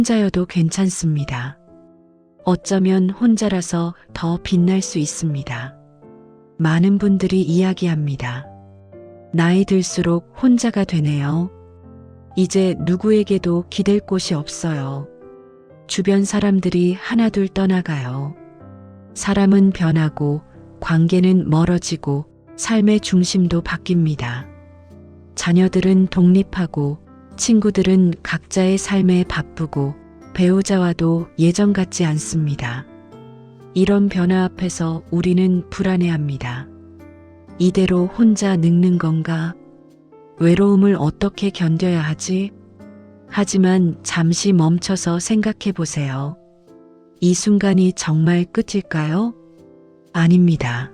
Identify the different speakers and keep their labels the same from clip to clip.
Speaker 1: 혼자여도 괜찮습니다. 어쩌면 혼자라서 더 빛날 수 있습니다. 많은 분들이 이야기합니다. 나이 들수록 혼자가 되네요. 이제 누구에게도 기댈 곳이 없어요. 주변 사람들이 하나둘 떠나가요. 사람은 변하고 관계는 멀어지고 삶의 중심도 바뀝니다. 자녀들은 독립하고 친구들은 각자의 삶에 바쁘고 배우자와도 예전 같지 않습니다. 이런 변화 앞에서 우리는 불안해합니다. 이대로 혼자 늙는 건가? 외로움을 어떻게 견뎌야 하지? 하지만 잠시 멈춰서 생각해 보세요. 이 순간이 정말 끝일까요? 아닙니다.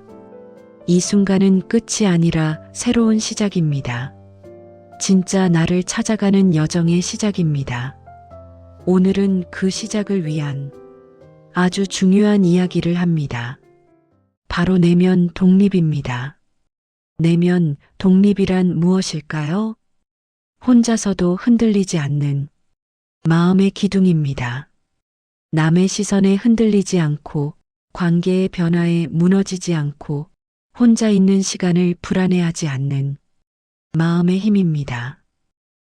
Speaker 1: 이 순간은 끝이 아니라 새로운 시작입니다. 진짜 나를 찾아가는 여정의 시작입니다. 오늘은 그 시작을 위한 아주 중요한 이야기를 합니다. 바로 내면 독립입니다. 내면 독립이란 무엇일까요? 혼자서도 흔들리지 않는 마음의 기둥입니다. 남의 시선에 흔들리지 않고 관계의 변화에 무너지지 않고 혼자 있는 시간을 불안해하지 않는 마음의 힘입니다.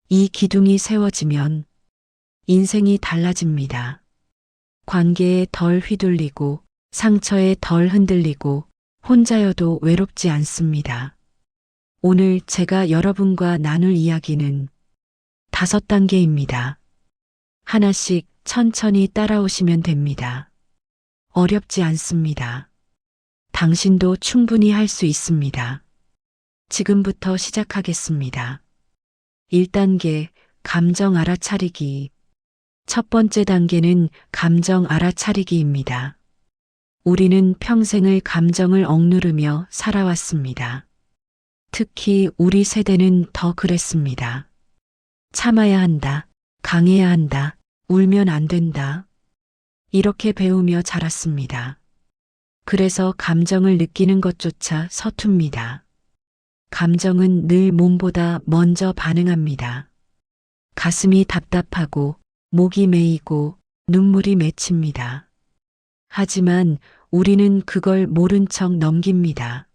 Speaker 1: 이 기둥이 세워지면 인생이 달라집니다. 관계에 덜 휘둘리고 상처에 덜 흔들리고 혼자여도 외롭지 않습니다. 오늘 제가 여러분과 나눌 이야기는 5단계입니다. 하나씩 천천히 따라오시면 됩니다. 어렵지 않습니다. 당신도 충분히 할 수 있습니다. 지금부터 시작하겠습니다. 1단계 감정 알아차리기. 첫 번째 단계는 감정 알아차리기입니다. 우리는 평생을 감정을 억누르며 살아왔습니다. 특히 우리 세대는 더 그랬습니다. 참아야 한다, 강해야 한다, 울면 안 된다. 이렇게 배우며 자랐습니다. 그래서 감정을 느끼는 것조차 서툽니다. 감정은 늘 몸보다 먼저 반응합니다. 가슴이 답답하고 목이 메이고 눈물이 맺힙니다. 하지만 우리는 그걸 모른 척 넘깁니다.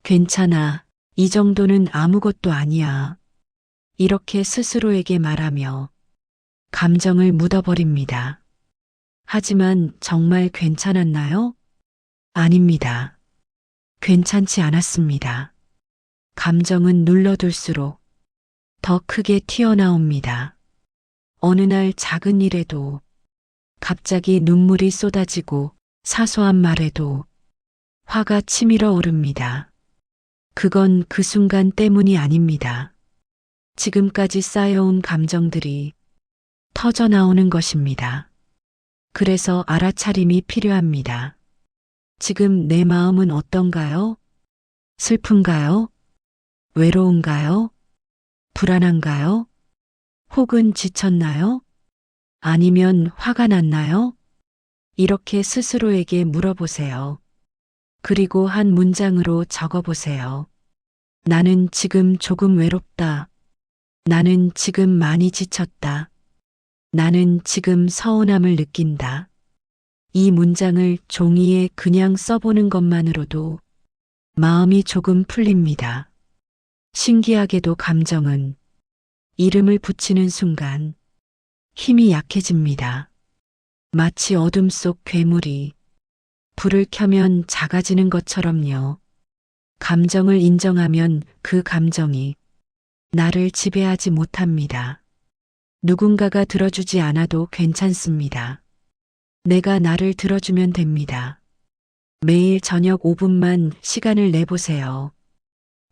Speaker 1: 괜찮아, 이 정도는 아무것도 아니야. 이렇게 스스로에게 말하며 감정을 묻어버립니다. 하지만 정말 괜찮았나요? 아닙니다. 괜찮지 않았습니다. 감정은 눌러둘수록 더 크게 튀어나옵니다. 어느 날 작은 일에도 갑자기 눈물이 쏟아지고 사소한 말에도 화가 치밀어 오릅니다. 그건 그 순간 때문이 아닙니다. 지금까지 쌓여온 감정들이 터져 나오는 것입니다. 그래서 알아차림이 필요합니다. 지금 내 마음은 어떤가요? 슬픈가요? 외로운가요? 불안한가요? 혹은 지쳤나요? 아니면 화가 났나요? 이렇게 스스로에게 물어보세요. 그리고 한 문장으로 적어보세요. 나는 지금 조금 외롭다. 나는 지금 많이 지쳤다. 나는 지금 서운함을 느낀다. 이 문장을 종이에 그냥 써보는 것만으로도 마음이 조금 풀립니다. 신기하게도 감정은 이름을 붙이는 순간 힘이 약해집니다. 마치 어둠 속 괴물이 불을 켜면 작아지는 것처럼요. 감정을 인정하면 그 감정이 나를 지배하지 못합니다. 누군가가 들어주지 않아도 괜찮습니다. 내가 나를 들어주면 됩니다. 매일 저녁 5분만 시간을 내보세요.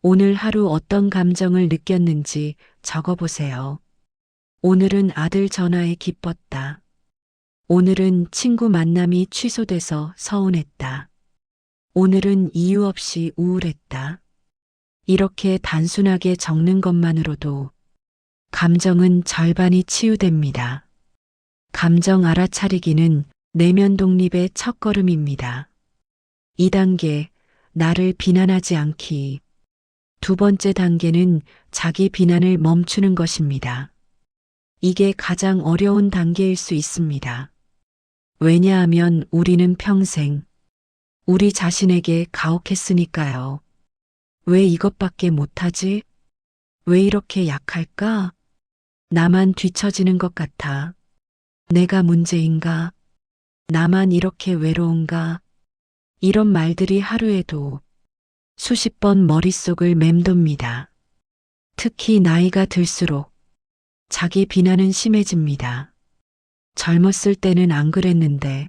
Speaker 1: 오늘 하루 어떤 감정을 느꼈는지 적어보세요. 오늘은 아들 전화에 기뻤다. 오늘은 친구 만남이 취소돼서 서운했다. 오늘은 이유 없이 우울했다. 이렇게 단순하게 적는 것만으로도 감정은 절반이 치유됩니다. 감정 알아차리기는 내면 독립의 첫걸음입니다. 2단계, 나를 비난하지 않기. 두 번째 단계는 자기 비난을 멈추는 것입니다. 이게 가장 어려운 단계일 수 있습니다. 왜냐하면 우리는 평생 우리 자신에게 가혹했으니까요. 왜 이것밖에 못하지? 왜 이렇게 약할까? 나만 뒤처지는 것 같아. 내가 문제인가? 나만 이렇게 외로운가? 이런 말들이 하루에도 수십 번 머릿속을 맴돕니다. 특히 나이가 들수록 자기 비난은 심해집니다. 젊었을 때는 안 그랬는데,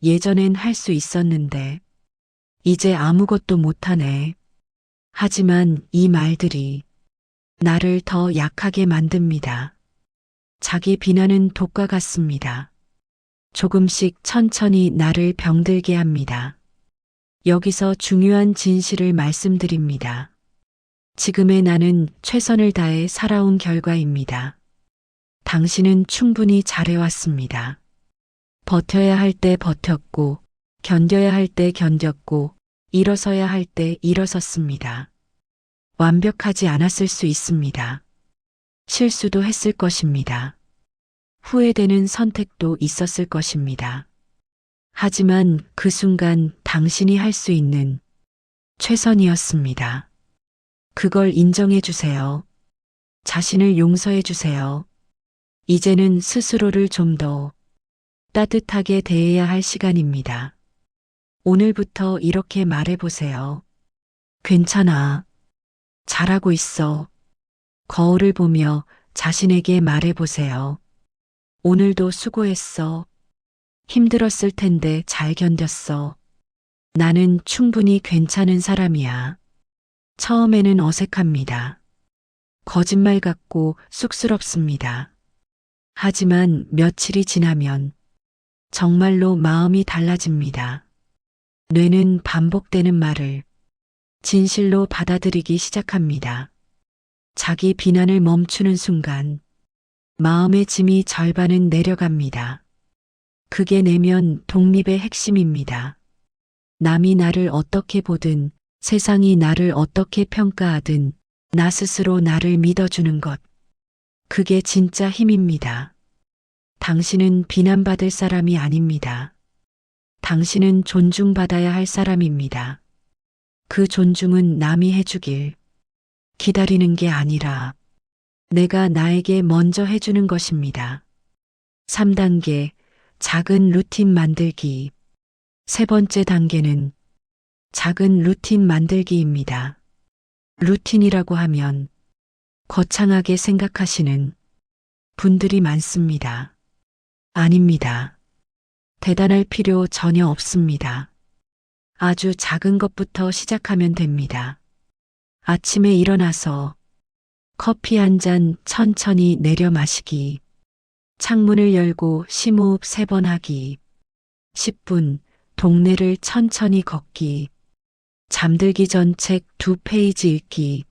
Speaker 1: 예전엔 할 수 있었는데, 이제 아무것도 못하네. 하지만 이 말들이 나를 더 약하게 만듭니다. 자기 비난은 독과 같습니다. 조금씩 천천히 나를 병들게 합니다. 여기서 중요한 진실을 말씀드립니다. 지금의 나는 최선을 다해 살아온 결과입니다. 당신은 충분히 잘해왔습니다. 버텨야 할 때 버텼고, 견뎌야 할 때 견뎠고, 일어서야 할 때 일어섰습니다. 완벽하지 않았을 수 있습니다. 실수도 했을 것입니다. 후회되는 선택도 있었을 것입니다. 하지만 그 순간 당신이 할 수 있는 최선이었습니다. 그걸 인정해 주세요. 자신을 용서해 주세요. 이제는 스스로를 좀 더 따뜻하게 대해야 할 시간입니다. 오늘부터 이렇게 말해보세요. 괜찮아. 잘하고 있어. 거울을 보며 자신에게 말해보세요. 오늘도 수고했어. 힘들었을 텐데 잘 견뎠어. 나는 충분히 괜찮은 사람이야. 처음에는 어색합니다. 거짓말 같고 쑥스럽습니다. 하지만 며칠이 지나면 정말로 마음이 달라집니다. 뇌는 반복되는 말을 진실로 받아들이기 시작합니다. 자기 비난을 멈추는 순간 마음의 짐이 절반은 내려갑니다. 그게 내면 독립의 핵심입니다. 남이 나를 어떻게 보든 세상이 나를 어떻게 평가하든 나 스스로 나를 믿어주는 것. 그게 진짜 힘입니다. 당신은 비난받을 사람이 아닙니다. 당신은 존중받아야 할 사람입니다. 그 존중은 남이 해주길 기다리는 게 아니라 내가 나에게 먼저 해주는 것입니다. 3단계 작은 루틴 만들기. 세 번째 단계는 작은 루틴 만들기입니다. 루틴이라고 하면 거창하게 생각하시는 분들이 많습니다. 아닙니다. 대단할 필요 전혀 없습니다. 아주 작은 것부터 시작하면 됩니다. 아침에 일어나서 커피 한 잔 천천히 내려 마시기. 창문을 열고 심호흡 3번 하기. 10분 동네를 천천히 걷기. 잠들기 전 책 2페이지 읽기.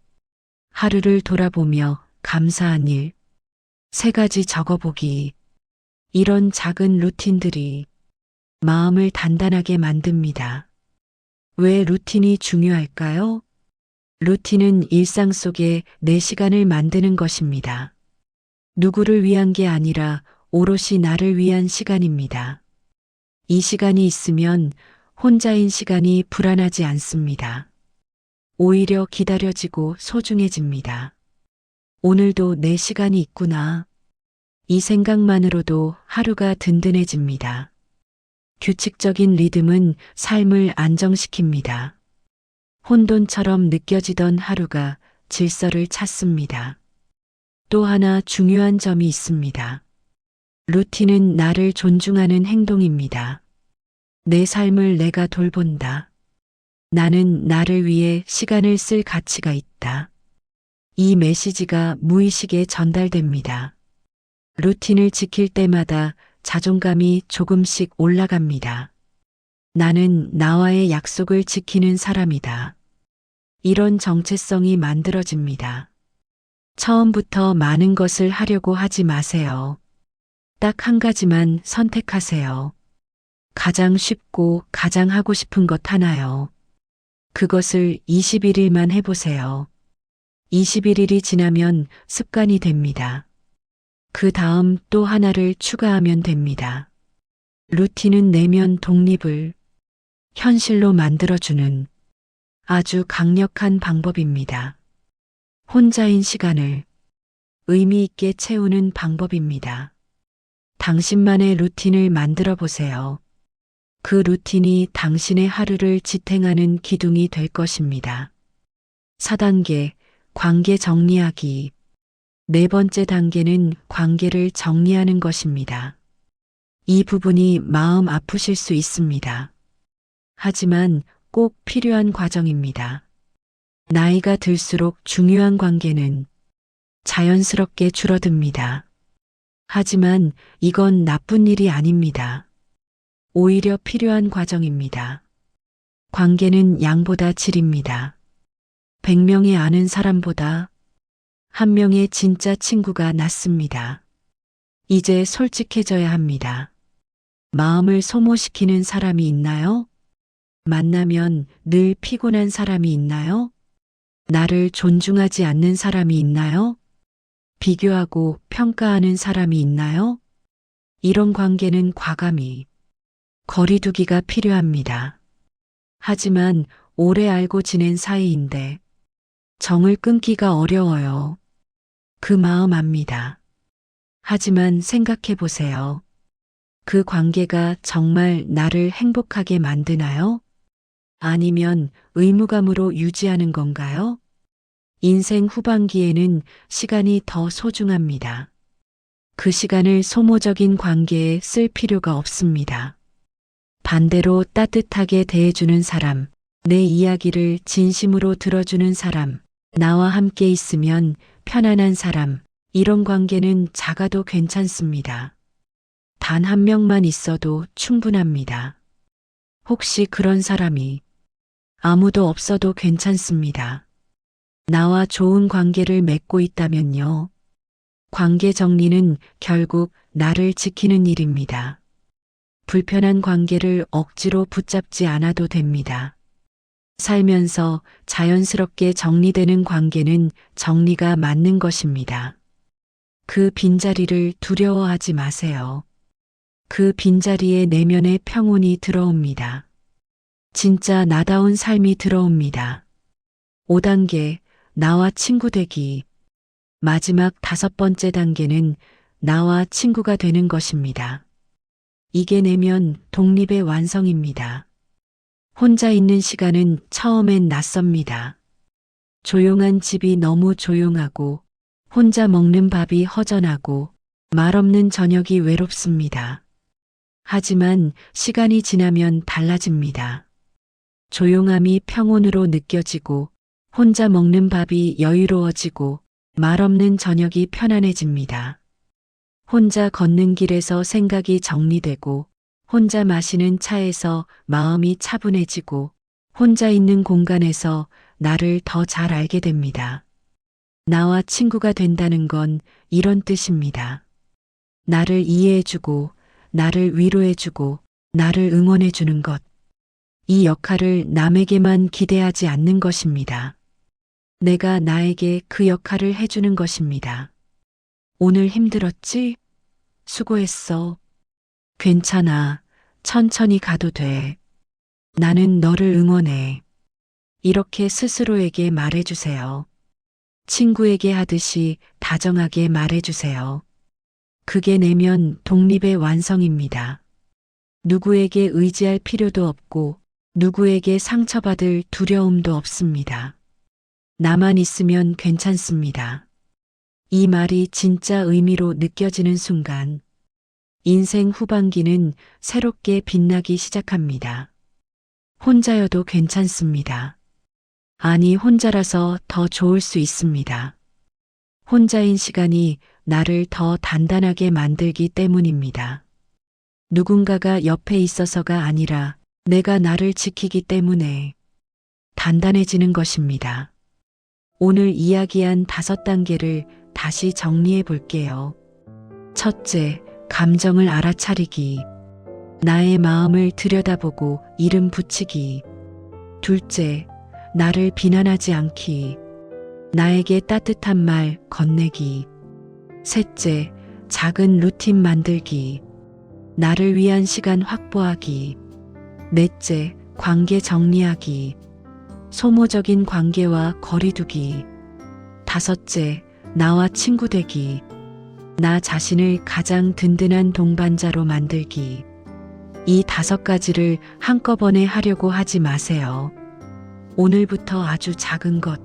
Speaker 1: 하루를 돌아보며 감사한 일 3가지 적어보기. 이런 작은 루틴들이 마음을 단단하게 만듭니다. 왜 루틴이 중요할까요? 루틴은 일상 속에 내 시간을 만드는 것입니다. 누구를 위한 게 아니라 오롯이 나를 위한 시간입니다. 이 시간이 있으면 혼자인 시간이 불안하지 않습니다. 오히려 기다려지고 소중해집니다. 오늘도 내 시간이 있구나. 이 생각만으로도 하루가 든든해집니다. 규칙적인 리듬은 삶을 안정시킵니다. 혼돈처럼 느껴지던 하루가 질서를 찾습니다. 또 하나 중요한 점이 있습니다. 루틴은 나를 존중하는 행동입니다. 내 삶을 내가 돌본다. 나는 나를 위해 시간을 쓸 가치가 있다. 이 메시지가 무의식에 전달됩니다. 루틴을 지킬 때마다 자존감이 조금씩 올라갑니다. 나는 나와의 약속을 지키는 사람이다. 이런 정체성이 만들어집니다. 처음부터 많은 것을 하려고 하지 마세요. 딱 한 가지만 선택하세요. 가장 쉽고 가장 하고 싶은 것 하나요. 그것을 21일만 해보세요. 21일이 지나면 습관이 됩니다. 그 다음 또 하나를 추가하면 됩니다. 루틴은 내면 독립을 현실로 만들어주는 아주 강력한 방법입니다. 혼자인 시간을 의미 있게 채우는 방법입니다. 당신만의 루틴을 만들어 보세요. 그 루틴이 당신의 하루를 지탱하는 기둥이 될 것입니다. 4단계, 관계 정리하기. 네 번째 단계는 관계를 정리하는 것입니다. 이 부분이 마음 아프실 수 있습니다. 하지만 꼭 필요한 과정입니다. 나이가 들수록 중요한 관계는 자연스럽게 줄어듭니다. 하지만 이건 나쁜 일이 아닙니다. 오히려 필요한 과정입니다. 관계는 양보다 질입니다. 100명이 아는 사람보다 한 명의 진짜 친구가 낫습니다. 이제 솔직해져야 합니다. 마음을 소모시키는 사람이 있나요? 만나면 늘 피곤한 사람이 있나요? 나를 존중하지 않는 사람이 있나요? 비교하고 평가하는 사람이 있나요? 이런 관계는 과감히 거리두기가 필요합니다. 하지만 오래 알고 지낸 사이인데 정을 끊기가 어려워요. 그 마음 압니다. 하지만 생각해 보세요. 그 관계가 정말 나를 행복하게 만드나요? 아니면 의무감으로 유지하는 건가요? 인생 후반기에는 시간이 더 소중합니다. 그 시간을 소모적인 관계에 쓸 필요가 없습니다. 반대로 따뜻하게 대해주는 사람, 내 이야기를 진심으로 들어주는 사람, 나와 함께 있으면 편안한 사람, 이런 관계는 작아도 괜찮습니다. 단 한 명만 있어도 충분합니다. 혹시 그런 사람이 아무도 없어도 괜찮습니다. 나와 좋은 관계를 맺고 있다면요. 관계 정리는 결국 나를 지키는 일입니다. 불편한 관계를 억지로 붙잡지 않아도 됩니다. 살면서 자연스럽게 정리되는 관계는 정리가 맞는 것입니다. 그 빈자리를 두려워하지 마세요. 그 빈자리에 내면의 평온이 들어옵니다. 진짜 나다운 삶이 들어옵니다. 5단계, 나와 친구 되기. 마지막 5번째 단계는 나와 친구가 되는 것입니다. 이게 내면 독립의 완성입니다. 혼자 있는 시간은 처음엔 낯섭니다. 조용한 집이 너무 조용하고 혼자 먹는 밥이 허전하고 말 없는 저녁이 외롭습니다. 하지만 시간이 지나면 달라집니다. 조용함이 평온으로 느껴지고 혼자 먹는 밥이 여유로워지고 말 없는 저녁이 편안해집니다. 혼자 걷는 길에서 생각이 정리되고 혼자 마시는 차에서 마음이 차분해지고 혼자 있는 공간에서 나를 더 잘 알게 됩니다. 나와 친구가 된다는 건 이런 뜻입니다. 나를 이해해주고 나를 위로해주고 나를 응원해주는 것. 이 역할을 남에게만 기대하지 않는 것입니다. 내가 나에게 그 역할을 해주는 것입니다. 오늘 힘들었지? 수고했어. 괜찮아. 천천히 가도 돼. 나는 너를 응원해. 이렇게 스스로에게 말해주세요. 친구에게 하듯이 다정하게 말해주세요. 그게 내면 독립의 완성입니다. 누구에게 의지할 필요도 없고 누구에게 상처받을 두려움도 없습니다. 나만 있으면 괜찮습니다. 이 말이 진짜 의미로 느껴지는 순간 인생 후반기는 새롭게 빛나기 시작합니다. 혼자여도 괜찮습니다. 아니, 혼자라서 더 좋을 수 있습니다. 혼자인 시간이 나를 더 단단하게 만들기 때문입니다. 누군가가 옆에 있어서가 아니라 내가 나를 지키기 때문에 단단해지는 것입니다. 오늘 이야기한 5단계를 다시 정리해 볼게요. 첫째, 감정을 알아차리기. 나의 마음을 들여다보고 이름 붙이기. 둘째, 나를 비난하지 않기. 나에게 따뜻한 말 건네기. 셋째, 작은 루틴 만들기. 나를 위한 시간 확보하기. 넷째, 관계 정리하기. 소모적인 관계와 거리두기. 다섯째, 나와 친구 되기. 나 자신을 가장 든든한 동반자로 만들기. 이 5가지를 한꺼번에 하려고 하지 마세요. 오늘부터 아주 작은 것,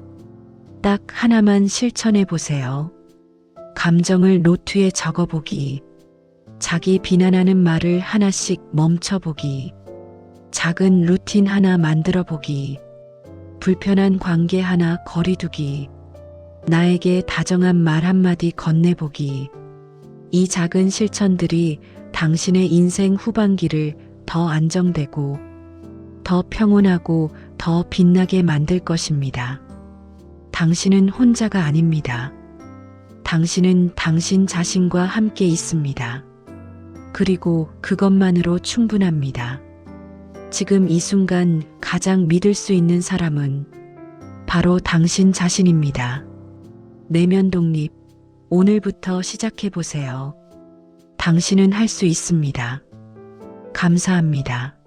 Speaker 1: 딱 하나만 실천해 보세요. 감정을 노트에 적어보기. 자기 비난하는 말을 하나씩 멈춰보기. 작은 루틴 하나 만들어 보기. 불편한 관계 하나 거리두기. 나에게 다정한 말 한마디 건네보기. 이 작은 실천들이 당신의 인생 후반기를 더 안정되고, 더 평온하고 더 빛나게 만들 것입니다. 당신은 혼자가 아닙니다. 당신은 당신 자신과 함께 있습니다. 그리고 그것만으로 충분합니다. 지금 이 순간 가장 믿을 수 있는 사람은 바로 당신 자신입니다. 내면 독립, 오늘부터 시작해 보세요. 당신은 할 수 있습니다. 감사합니다.